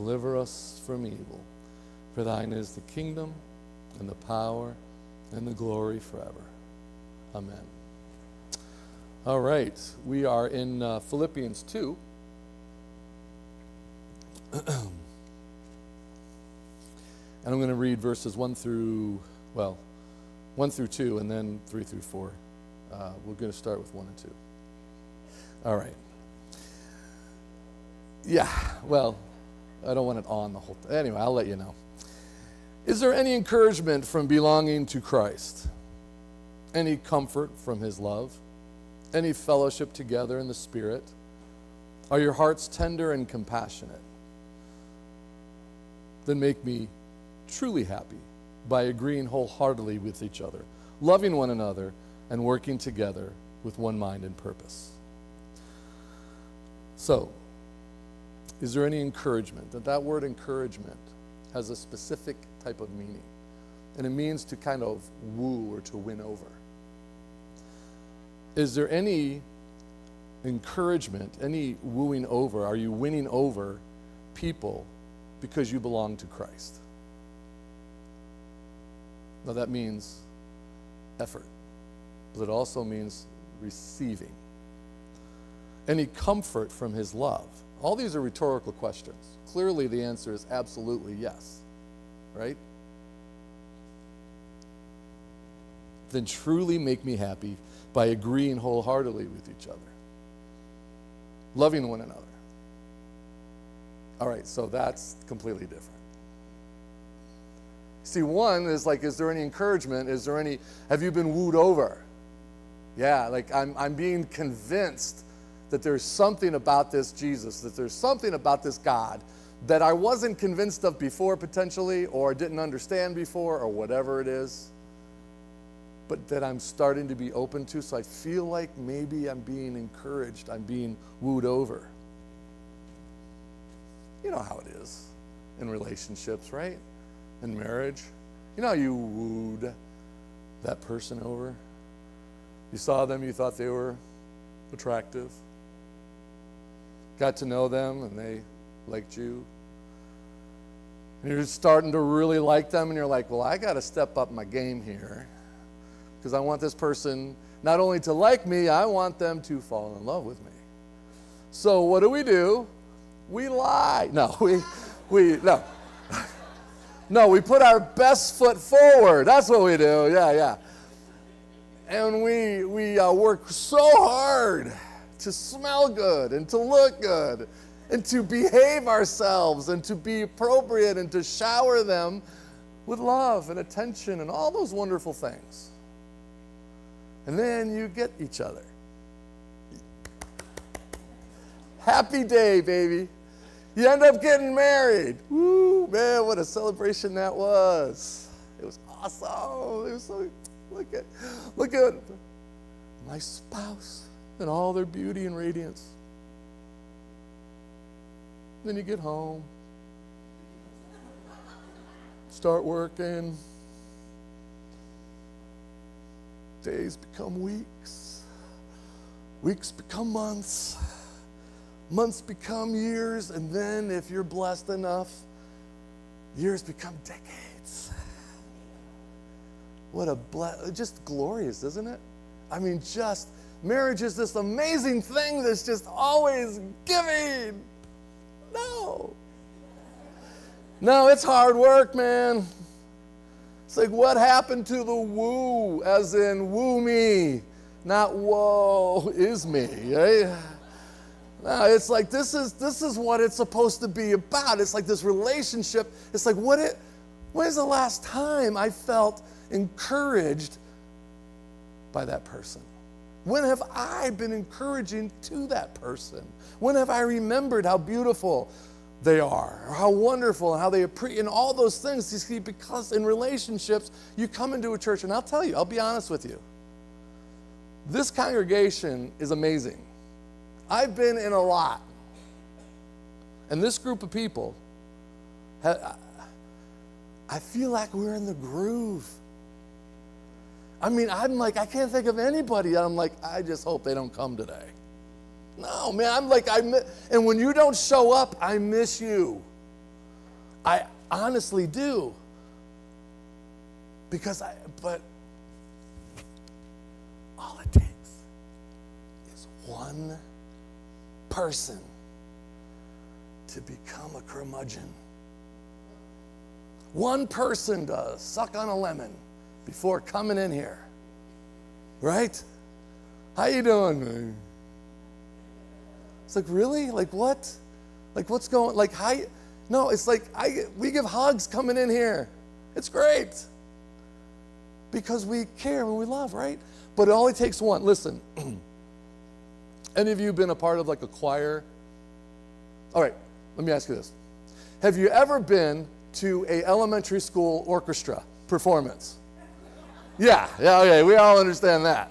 Deliver us from evil. For thine is the kingdom and the power and the glory forever. Amen. All right, we are in Philippians 2. And I'm going to read verses 1 through 2 and then 3 through 4. We're going to start with 1 and 2. All right. Yeah, well, I don't want it on the whole time. Anyway, I'll let you know. Is there any encouragement from belonging to Christ? Any comfort from his love? Any fellowship together in the Spirit? Are your hearts tender and compassionate? Then make me truly happy by agreeing wholeheartedly with each other, loving one another, and working together with one mind and purpose. So, is there any encouragement? That word encouragement has a specific type of meaning, and it means to kind of woo or to win over. Is there any encouragement, any wooing over? Are you winning over people because you belong to Christ? Now that means effort, but it also means receiving. Any comfort from his love? All these are rhetorical questions. Clearly the answer is absolutely yes, right? Then truly make me happy by agreeing wholeheartedly with each other, loving one another. All right, so that's completely different. See, one is like, is there any encouragement? Have you been wooed over? Yeah, like I'm being convinced that there's something about this Jesus, that there's something about this God that I wasn't convinced of before potentially, or didn't understand before, or whatever it is, but that I'm starting to be open to, so I feel like maybe I'm being encouraged, I'm being wooed over. You know how it is in relationships, right? In marriage. You know how you wooed that person over? You saw them, you thought they were attractive. Got to know them and they liked you. And you're starting to really like them and you're like, well, I got to step up my game here because I want this person not only to like me, I want them to fall in love with me. So what do? We lie. No, no. No, we put our best foot forward. That's what we do. Yeah. And we work so hard to smell good and to look good and to behave ourselves and to be appropriate and to shower them with love and attention and all those wonderful things. And then you get each other. Happy day, baby. You end up getting married. Woo, man, what a celebration that was. It was awesome. It was so, look at my spouse and all their beauty and radiance. Then you get home, start working. Days become weeks. Weeks become months. Months become years, and then if you're blessed enough, years become decades. What just glorious, isn't it? I mean, marriage is this amazing thing that's just always giving. No, it's hard work, man. It's like, what happened to the woo, as in woo me, not woe is me, right? No, it's like this is what it's supposed to be about. It's like this relationship. It's like, when's the last time I felt encouraged by that person? When have I been encouraging to that person? When have I remembered how beautiful they are, or how wonderful, and how they appreciate, and all those things? You see, because in relationships, you come into a church, and I'll be honest with you. This congregation is amazing. I've been in a lot. And this group of people, I feel like we're in the groove. I mean, I'm like, I can't think of anybody. I'm like, I just hope they don't come today. No, man, I'm like, and when you don't show up, I miss you. I honestly do. But all it takes is one person to become a curmudgeon. One person to suck on a lemon before coming in here. Right? How you doing? It's like, really? Like what? Like what's going, like how, no, it's like we give hugs coming in here. It's great. Because we care and we love, right? But it only takes one. Listen, any of you been a part of like a choir? All right, let me ask you this. Have you ever been to a elementary school orchestra performance? Yeah, okay, we all understand that.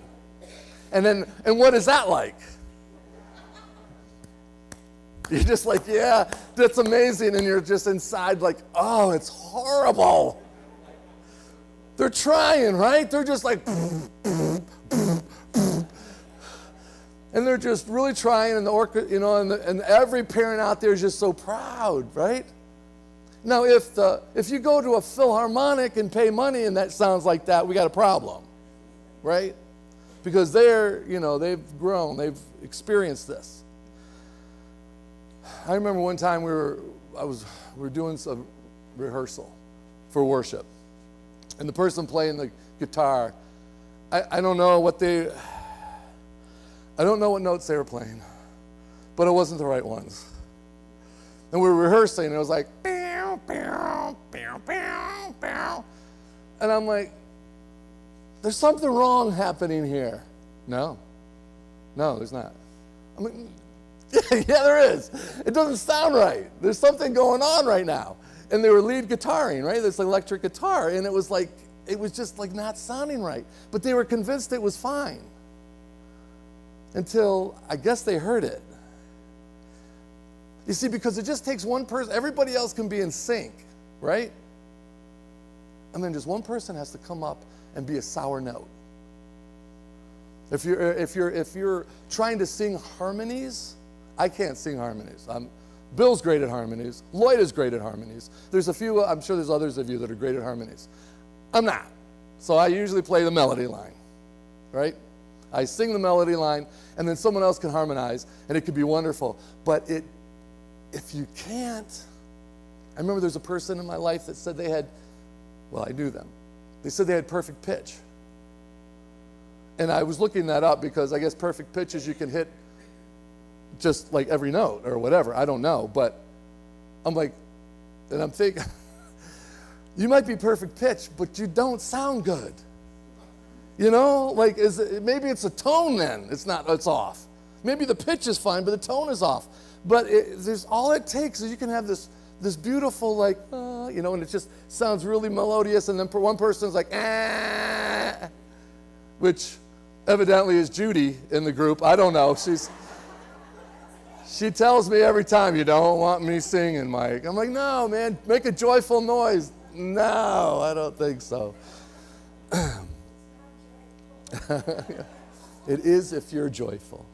And what is that like? You're just like, yeah, that's amazing, and you're just inside like, oh, it's horrible. They're trying, right? They're just like, and they're just really trying, and the orchestra, and every parent out there is just so proud, right? Now, if you go to a Philharmonic and pay money and that sounds like that, we got a problem, right? Because they've grown, they've experienced this. I remember one time we were doing some rehearsal for worship, and the person playing the guitar, I don't know what notes they were playing, but it wasn't the right ones. And we were rehearsing, and it was like, bow, bow, bow, bow, bow. And I'm like, there's something wrong happening here. No, there's not. I'm like, yeah, there is. It doesn't sound right. There's something going on right now. And they were lead guitaring, right? This electric guitar, and it was just like not sounding right. But they were convinced it was fine. Until I guess they heard it. You see, because it just takes one person, everybody else can be in sync, right? And then just one person has to come up and be a sour note. If you're trying to sing harmonies, I can't sing harmonies. Bill's great at harmonies. Lloyd is great at harmonies. There's a few, I'm sure there's others of you that are great at harmonies. I'm not. So I usually play the melody line, right? I sing the melody line, and then someone else can harmonize, and it could be wonderful. But if you can't, I remember there's a person in my life that said I knew them. They said they had perfect pitch. And I was looking that up because I guess perfect pitch is you can hit just like every note or whatever. I don't know. But I'm like, and I'm thinking, you might be perfect pitch, but you don't sound good. Like maybe it's a tone then. It's off. Maybe the pitch is fine, but the tone is off. But there's all it takes is you can have this beautiful and it just sounds really melodious, and then one person's like, which evidently is Judy in the group. I don't know. She tells me every time, you don't want me singing, Mike. I'm like, no, man, make a joyful noise. No, I don't think so. It is if you're joyful.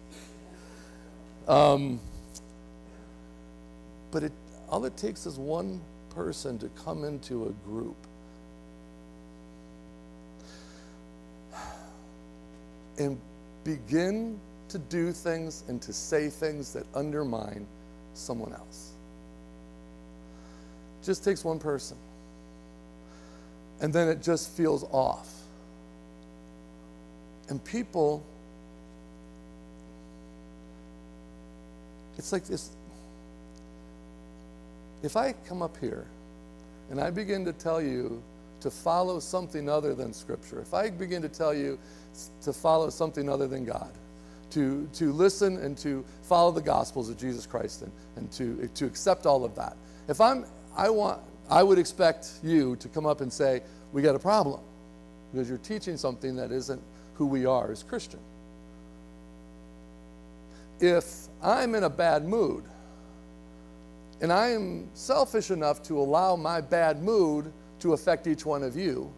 But all it takes is one person to come into a group and begin to do things and to say things that undermine someone else. Just takes one person. And then it just feels off. And people, it's like this. If I come up here and I begin to tell you to follow something other than Scripture, if I begin to tell you to follow something other than God, to listen and to follow the Gospels of Jesus Christ and to accept all of that, I would expect you to come up and say, we got a problem, because you're teaching something that isn't who we are as Christian. If I'm in a bad mood, and I am selfish enough to allow my bad mood to affect each one of you,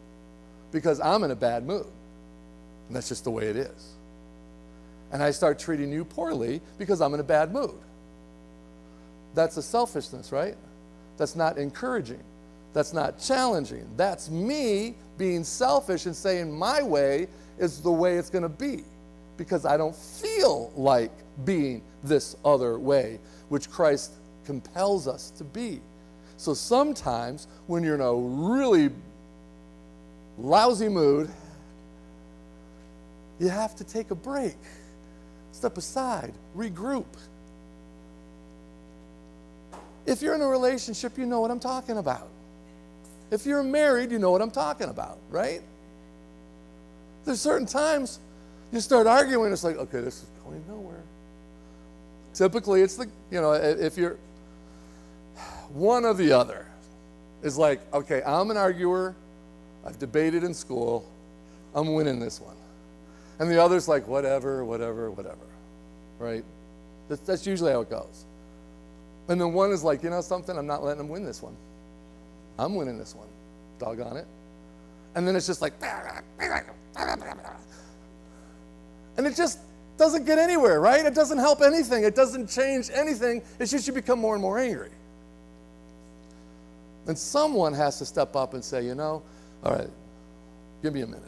because I'm in a bad mood, and that's just the way it is, and I start treating you poorly because I'm in a bad mood, that's a selfishness, right? That's not encouraging. That's not challenging. That's me being selfish and saying my way is the way it's going to be because I don't feel like being this other way, which Christ compels us to be. So sometimes when you're in a really lousy mood, you have to take a break, step aside, regroup. If you're in a relationship, you know what I'm talking about. If you're married, you know what I'm talking about, right? There's certain times you start arguing, it's like, okay, this is going nowhere. Typically, it's if you're one or the other is like, okay, I'm an arguer, I've debated in school, I'm winning this one. And the other's like, whatever, right? That's usually how it goes. And then one is like, you know something, I'm not letting him win this one. I'm winning this one. Doggone it. And then it's just like, and it just doesn't get anywhere, right? It doesn't help anything. It doesn't change anything. It's just you become more and more angry. And someone has to step up and say, all right, give me a minute.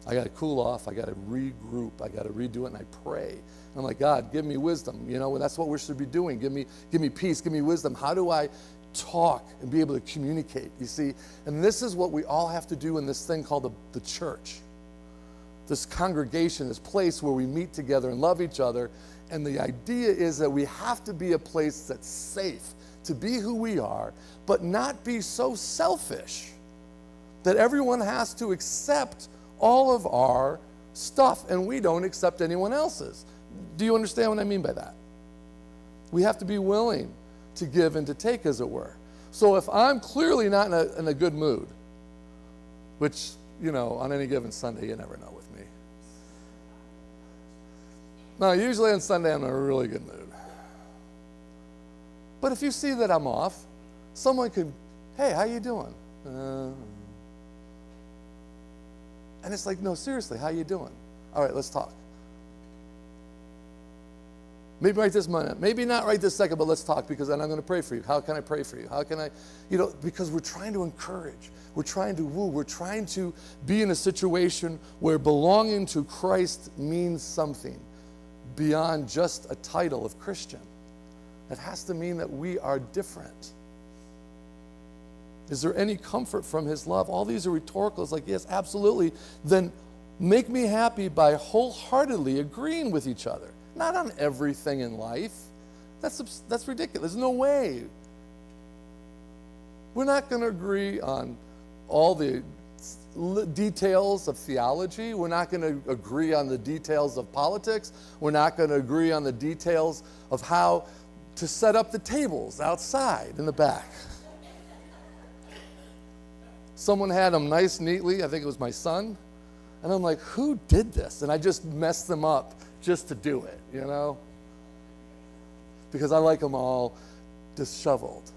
I got to cool off. I got to regroup. I got to redo it, and I pray. And I'm like, God, give me wisdom. That's what we should be doing. Give me peace. Give me wisdom. How do I talk and be able to communicate? You see, and this is what we all have to do in this thing called the church. This congregation, this place where we meet together and love each other. And the idea is that we have to be a place that's safe to be who we are, but not be so selfish that everyone has to accept all of our stuff and we don't accept anyone else's. Do you understand what I mean by that? We have to be willing to give and to take, as it were. So if I'm clearly not in a good mood, which, on any given Sunday, you never know with me. Now, usually on Sunday, I'm in a really good mood. But if you see that I'm off, someone could, hey, how you doing? And it's like, no, seriously, how you doing? All right, let's talk. Maybe right this minute, maybe not right this second, but let's talk because then I'm going to pray for you. How can I pray for you? How can I, because we're trying to encourage. We're trying to woo. We're trying to be in a situation where belonging to Christ means something beyond just a title of Christian. It has to mean that we are different. Is there any comfort from his love? All these are rhetorical. It's like, yes, absolutely. Then make me happy by wholeheartedly agreeing with each other. Not on everything in life. That's ridiculous. There's no way. We're not going to agree on all the details of theology. We're not going to agree on the details of politics. We're not going to agree on the details of how to set up the tables outside in the back. Someone had them nice, neatly. I think it was my son. And I'm like, who did this? And I just messed them up just to do it, Because I like them all disheveled.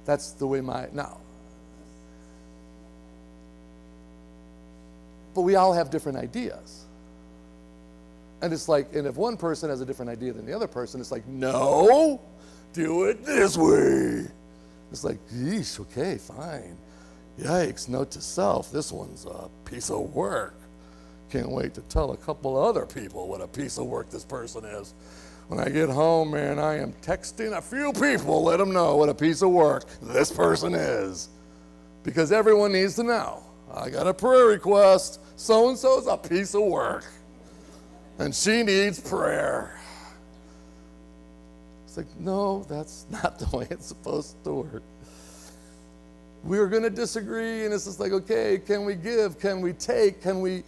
That's the way no. But we all have different ideas. And it's like, and if one person has a different idea than the other person, it's like, no, do it this way. It's like, yeesh, okay, fine. Yikes, note to self, this one's a piece of work. Can't wait to tell a couple other people what a piece of work this person is. When I get home, man, I am texting a few people, let them know what a piece of work this person is. Because everyone needs to know. I got a prayer request. So-and-so's a piece of work. And she needs prayer. It's like, no, that's not the way it's supposed to work. We're going to disagree, and it's just like, okay, can we give? Can we take? Can we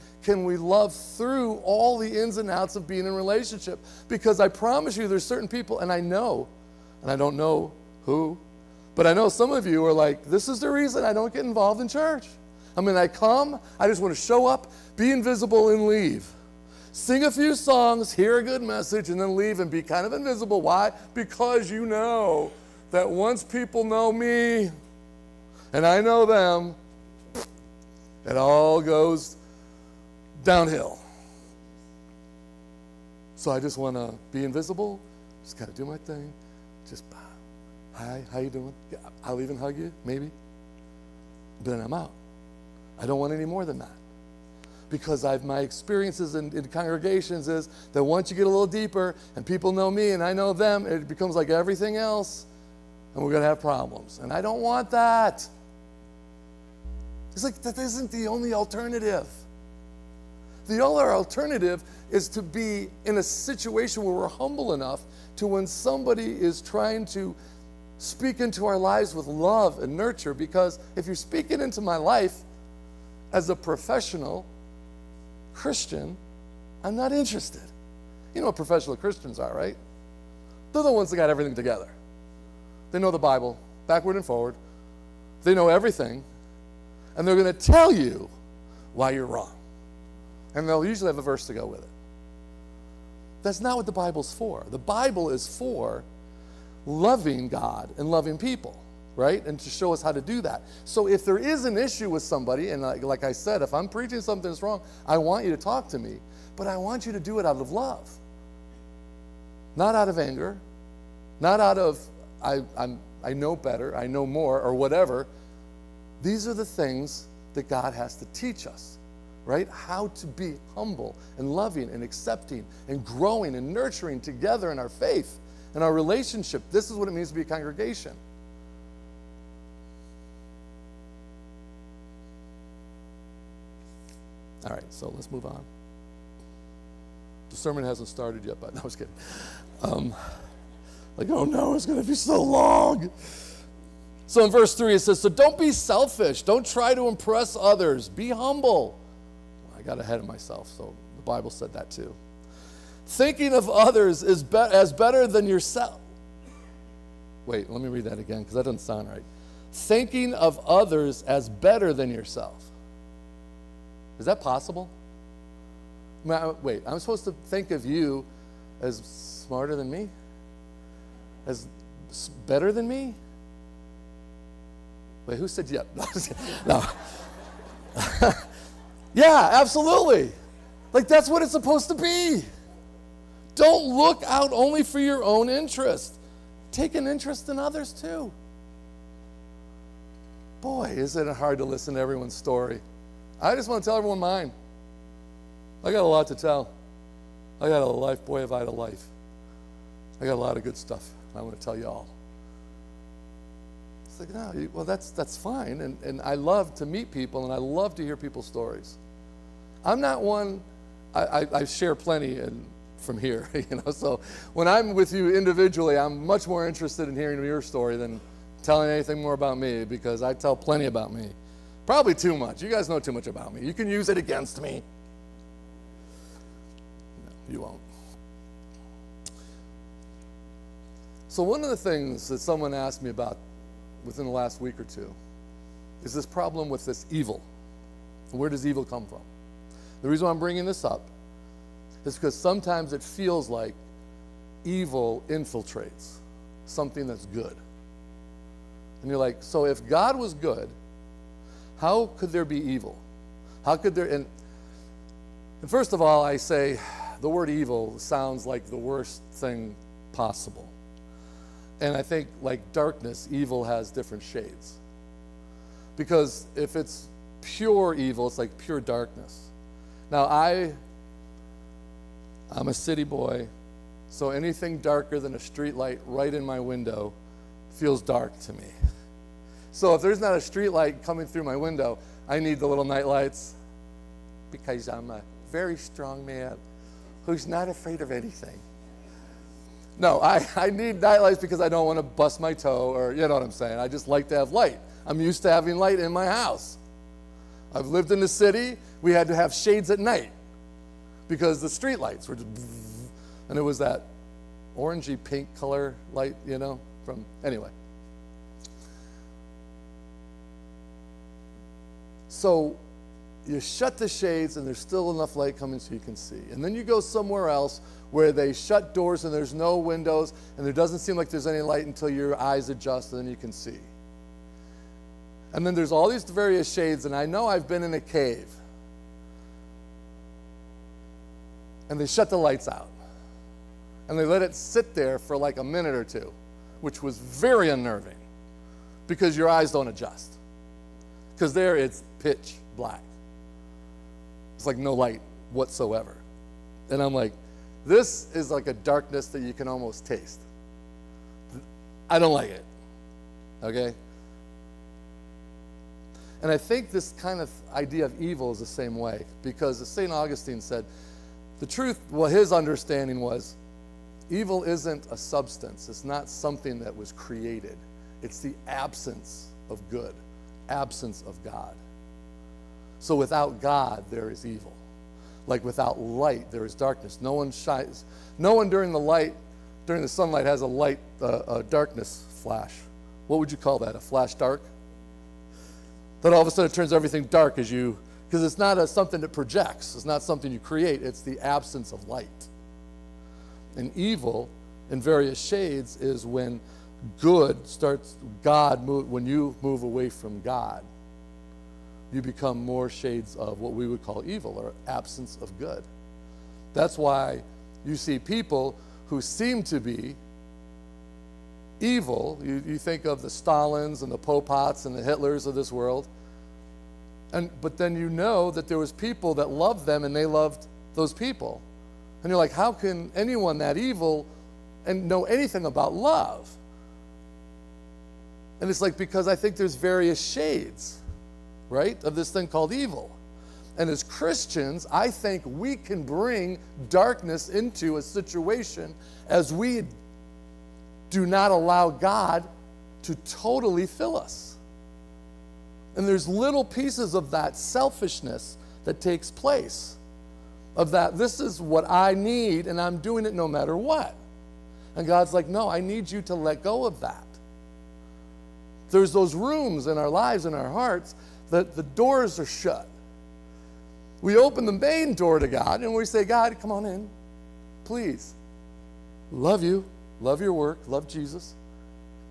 love through all the ins and outs of being in a relationship? Because I promise you, there's certain people, and I know, and I don't know who, but I know some of you are like, this is the reason I don't get involved in church. I mean, I come, I just want to show up, be invisible, and leave. Sing a few songs, hear a good message, and then leave and be kind of invisible. Why? Because you know that once people know me, and I know them, it all goes downhill. So I just want to be invisible, just got to do my thing, just bow. Hi, how you doing? Yeah, I'll even hug you, maybe. But then I'm out. I don't want any more than that. Because my experiences in congregations is that once you get a little deeper and people know me and I know them, it becomes like everything else and we're going to have problems. And I don't want that. It's like that isn't the only alternative. The only alternative is to be in a situation where we're humble enough to when somebody is trying to speak into our lives with love and nurture, because if you're speaking into my life as a professional Christian, I'm not interested. You know what professional Christians are, right? They're the ones that got everything together. They know the Bible, backward and forward. They know everything, and they're going to tell you why you're wrong. And they'll usually have a verse to go with it. That's not what the Bible's for. The Bible is for loving God and loving people, right? And to show us how to do that. So if there is an issue with somebody, and like I said, if I'm preaching something that's wrong, I want you to talk to me, but I want you to do it out of love. Not out of anger, not out of, I know better, I know more, or whatever. These are the things that God has to teach us, right? How to be humble and loving and accepting and growing and nurturing together in our faith and our relationship. This is what it means to be a congregation. All right, so let's move on. The sermon hasn't started yet, but no, I was kidding. Oh no, it's going to be so long. So in verse 3 it says, so don't be selfish. Don't try to impress others. Be humble. I got ahead of myself, so the Bible said that too. Thinking of others as better than yourself. Wait, let me read that again because that doesn't sound right. Thinking of others as better than yourself. Is that possible? Wait, I'm supposed to think of you as smarter than me? As better than me? Wait, who said yep? No. Yeah, absolutely. Like that's what it's supposed to be. Don't look out only for your own interest. Take an interest in others too. Boy, isn't it hard to listen to everyone's story. I just want to tell everyone mine. I got a lot to tell. I got a life, boy, have I had a life. I got a lot of good stuff. I want to tell you all. It's like, no, well, that's fine. And I love to meet people, and I love to hear people's stories. I'm not one, I share plenty from here, so when I'm with you individually, I'm much more interested in hearing your story than telling anything more about me, because I tell plenty about me. Probably too much. You guys know too much about me. You can use it against me. No, you won't. So one of the things that someone asked me about within the last week or two is this problem with this evil. Where does evil come from? The reason why I'm bringing this up is because sometimes it feels like evil infiltrates something that's good. And you're like, so if God was good, how could there be evil? How could there, and first of all, I say the word evil sounds like the worst thing possible. And I think like darkness, evil has different shades. Because if it's pure evil, it's like pure darkness. Now I'm a city boy, so anything darker than a street light right in my window feels dark to me. So if there's not a street light coming through my window, I need the little night lights because I'm a very strong man who's not afraid of anything. No, I need night lights because I don't want to bust my toe, or you know what I'm saying. I just like to have light. I'm used to having light in my house. I've lived in the city. We had to have shades at night because the street lights were just, and it was that orangey pink color light, anyway. So you shut the shades and there's still enough light coming so you can see. And then you go somewhere else where they shut doors and there's no windows and there doesn't seem like there's any light until your eyes adjust and then you can see. And then there's all these various shades, and I know I've been in a cave. And they shut the lights out. And they let it sit there for like a minute or two which was very unnerving because your eyes don't adjust. Because there it's pitch black. It's like no light whatsoever. And I'm like, this is like a darkness that you can almost taste. I don't like it, okay? And I think this kind of idea of evil is the same way, because as St. Augustine said, the truth, well, his understanding was, evil isn't a substance. It's not something that was created. It's the absence of good, absence of God. So without God, there is evil. Like without light, there is darkness. No one shines. No one during the sunlight has a darkness flash. What would you call that? A flash dark? That all of a sudden it turns everything dark because it's not something that projects. It's not something you create. It's the absence of light. And evil, in various shades, is when good starts, when you move away from God, you become more shades of what we would call evil, or absence of good. That's why you see people who seem to be evil. You think of the Stalins and the Pol Pots and the Hitlers of this world, but then you know that there was people that loved them and they loved those people. And you're like, how can anyone that evil and know anything about love? And it's like, because I think there's various shades, right, of this thing called evil. And as Christians, I think we can bring darkness into a situation as we do not allow God to totally fill us. And there's little pieces of that selfishness that takes place, of that this is what I need and I'm doing it no matter what. And God's like, no, I need you to let go of that. There's those rooms in our lives, in our hearts, that the doors are shut. We open the main door to God and we say, God, come on in, please. Love you, love your work, love Jesus.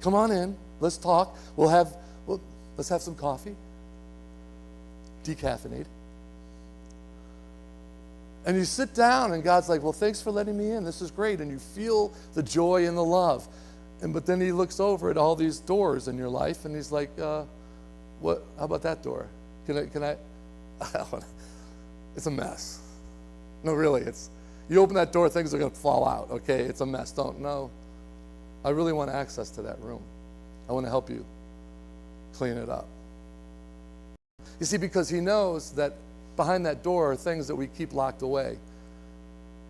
Come on in, let's talk. Let's have some coffee, decaffeinated. And you sit down and God's like, well, thanks for letting me in. This is great. And you feel the joy and the love. But then he looks over at all these doors in your life and he's like, how about that door? Can I? It's a mess. No, really, you open that door, things are going to fall out, okay? It's a mess. No. I really want access to that room. I want to help you clean it up. You see, because he knows that behind that door are things that we keep locked away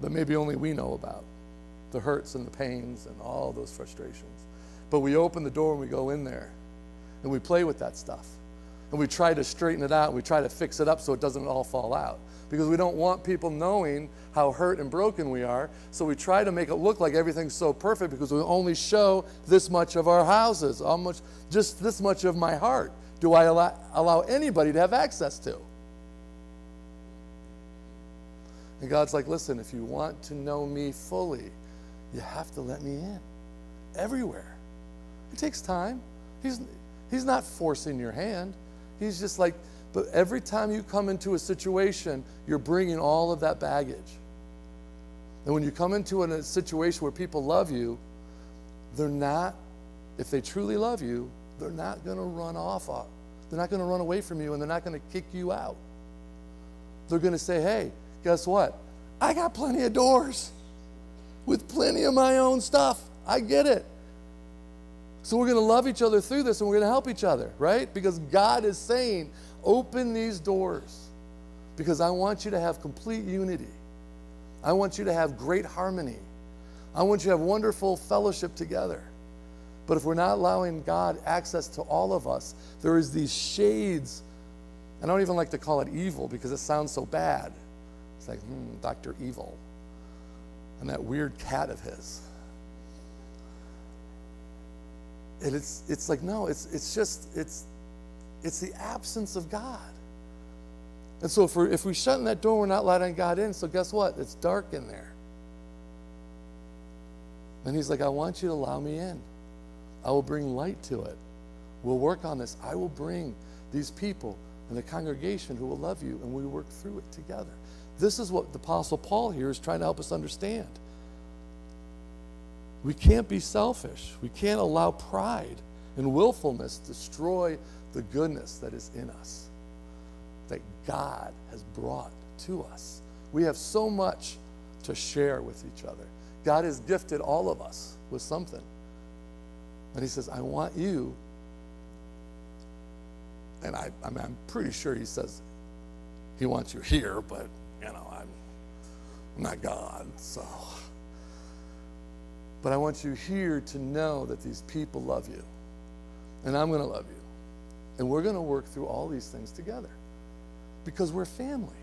that maybe only we know about. The hurts and the pains and all those frustrations. But we open the door and we go in there and we play with that stuff. And we try to straighten it out. We try to fix it up so it doesn't all fall out. Because we don't want people knowing how hurt and broken we are. So we try to make it look like everything's so perfect because we only show this much of our houses, just this much of my heart do I allow anybody to have access to. And God's like, listen, if you want to know me fully, you have to let me in. Everywhere. It takes time. He's not forcing your hand. He's just like, but every time you come into a situation, you're bringing all of that baggage. And when you come into a situation where people love you, if they truly love you, they're not going to run off. They're not going to run away from you, and they're not going to kick you out. They're going to say, hey, guess what? I got plenty of doors with plenty of my own stuff. I get it. So we're going to love each other through this, and we're going to help each other, right? Because God is saying, open these doors because I want you to have complete unity. I want you to have great harmony. I want you to have wonderful fellowship together. But if we're not allowing God access to all of us, there is these shades. I don't even like to call it evil because it sounds so bad. It's like, Dr. Evil. And that weird cat of his. And it's like, no, it's the absence of God. And so if we shut in that door, we're not letting God in. So guess what? It's dark in there. And he's like, I want you to allow me in. I will bring light to it. We'll work on this. I will bring these people in the congregation who will love you, and we work through it together. This is what the Apostle Paul here is trying to help us understand. We can't be selfish. We can't allow pride and willfulness destroy the goodness that is in us, that God has brought to us. We have so much to share with each other. God has gifted all of us with something. And he says, I want you, and I'm pretty sure he says he wants you here, but, I'm not God, so. But I want you here to know that these people love you, and I'm going to love you. And we're going to work through all these things together because we're family.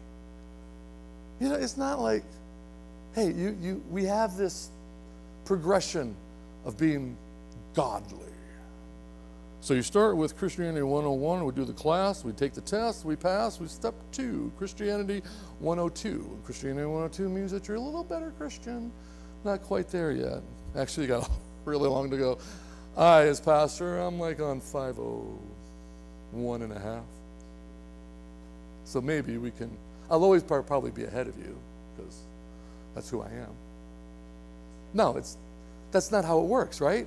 It's not like, hey, we have this progression of being godly. So you start with Christianity 101, we do the class, we take the test, we pass, we step 2, Christianity 102. Christianity 102 means that you're a little better Christian. Not quite there yet. Actually, you got really long to go. I, as pastor, I'm like on 501 and a half. So maybe we can, I'll always probably be ahead of you because that's who I am. No, that's not how it works, right?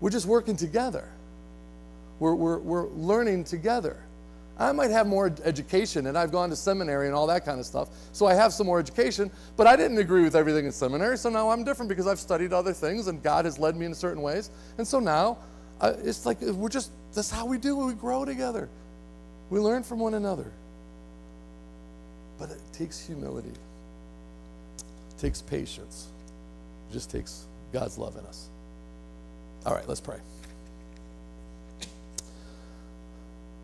We're just working together. We're learning together. I might have more education, and I've gone to seminary and all that kind of stuff, so I have some more education, but I didn't agree with everything in seminary, so now I'm different because I've studied other things, and God has led me in certain ways, and so now it's like that's how we do it. We grow together. We learn from one another. But it takes humility. It takes patience. It just takes God's love in us. All right, let's pray.